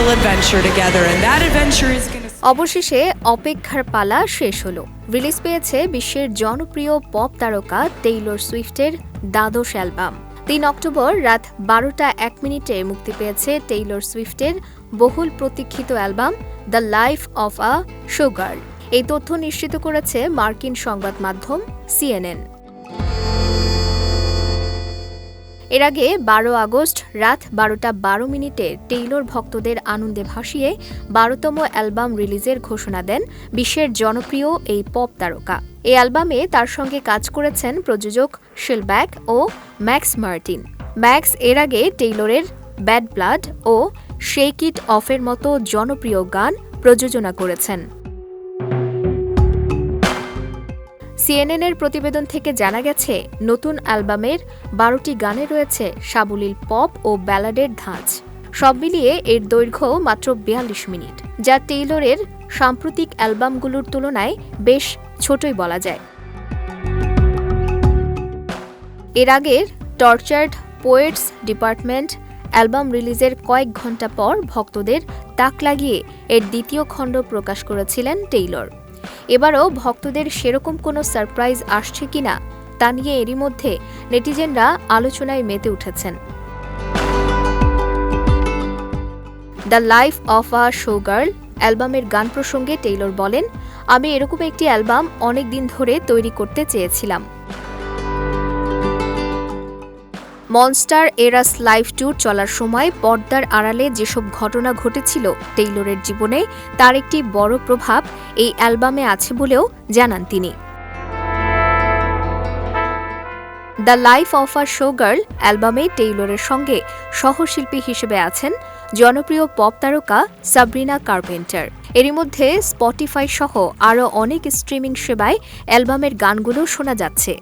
little adventure together, and that adventure is going to... অবশেষে অপেক্ষার পালা শেষ হলো। রিলিজ পেয়েছে বিশ্বের জনপ্রিয় পপ তারকা টেইলর সুইফটের দ্বাদশ অ্যালবাম। ৩ অক্টোবর রাত ১২টা ১ মিনিটে মুক্তি পেয়েছে টেইলর সুইফটের বহুল প্রতীক্ষিত album the life of a showgirl. এই তথ্য নিশ্চিত করেছে মার্কিন সংবাদ মাধ্যম CNN। এর আগে ১২ আগস্ট রাত ১২টা ১২ মিনিটে টেইলর ভক্তদের আনন্দে ভাসিয়ে ১২তম অ্যালবাম রিলিজের ঘোষণা দেন বিশ্বের জনপ্রিয় এই পপ তারকা। এই অ্যালবামে তার সঙ্গে কাজ করেছেন প্রযোজক শেলব্যাক ও ম্যাক্স মার্টিন। ম্যাক্স এর আগে টেইলরের ব্যাড ব্লাড ও শেক ইট অফের মতো জনপ্রিয় গান প্রযোজনা করেছেন। CNN-এর প্রতিবেদন থেকে জানা গেছে, নতুন অ্যালবামের ১২টি গানে রয়েছে সাবলীল পপ ও ব্যালাডের ধাঁচ। সব মিলিয়ে এর দৈর্ঘ্য মাত্র ৪২ মিনিট, যা টেইলরের সাম্প্রতিক অ্যালবামগুলোর তুলনায় বেশ ছোটই বলা যায়। এর আগের টর্চার্ড পোয়েটস ডিপার্টমেন্ট অ্যালবাম রিলিজের কয়েক ঘণ্টা পর ভক্তদের তাক লাগিয়ে এর দ্বিতীয় খণ্ড প্রকাশ করেছিলেন টেইলর। এবারও ভক্তদের সেরকম কোনো সারপ্রাইজ আসছে কিনা তা নিয়ে এরই মধ্যে নেটিজেনরা আলোচনায় মেতে উঠেছেন। The life of a showgirl অ্যালবামের গান প্রসঙ্গে টেইলর বলেন, আমি এরকম একটি অ্যালবাম অনেক দিন ধরে তৈরি করতে চেয়েছিলাম। মনস্টার এরাস লাইভ ট্যুর চলার সময় পর্দার আড়ালে যেসব ঘটনা ঘটেছিল টেইলরের জীবনে, তার একটি বড় প্রভাব এই অ্যালবামে আছে বলেও জানান তিনি। The life of a showgirl অ্যালবামে টেইলরের সঙ্গে সহশিল্পী হিসেবে আছেন জনপ্রিয় পপ তারকা সাব্রিনা কার্পেন্টার। এরই মধ্যে স্পটিফাই সহ আরও অনেক স্ট্রিমিং সেবায় অ্যালবামের গানগুলো শোনা যাচ্ছে।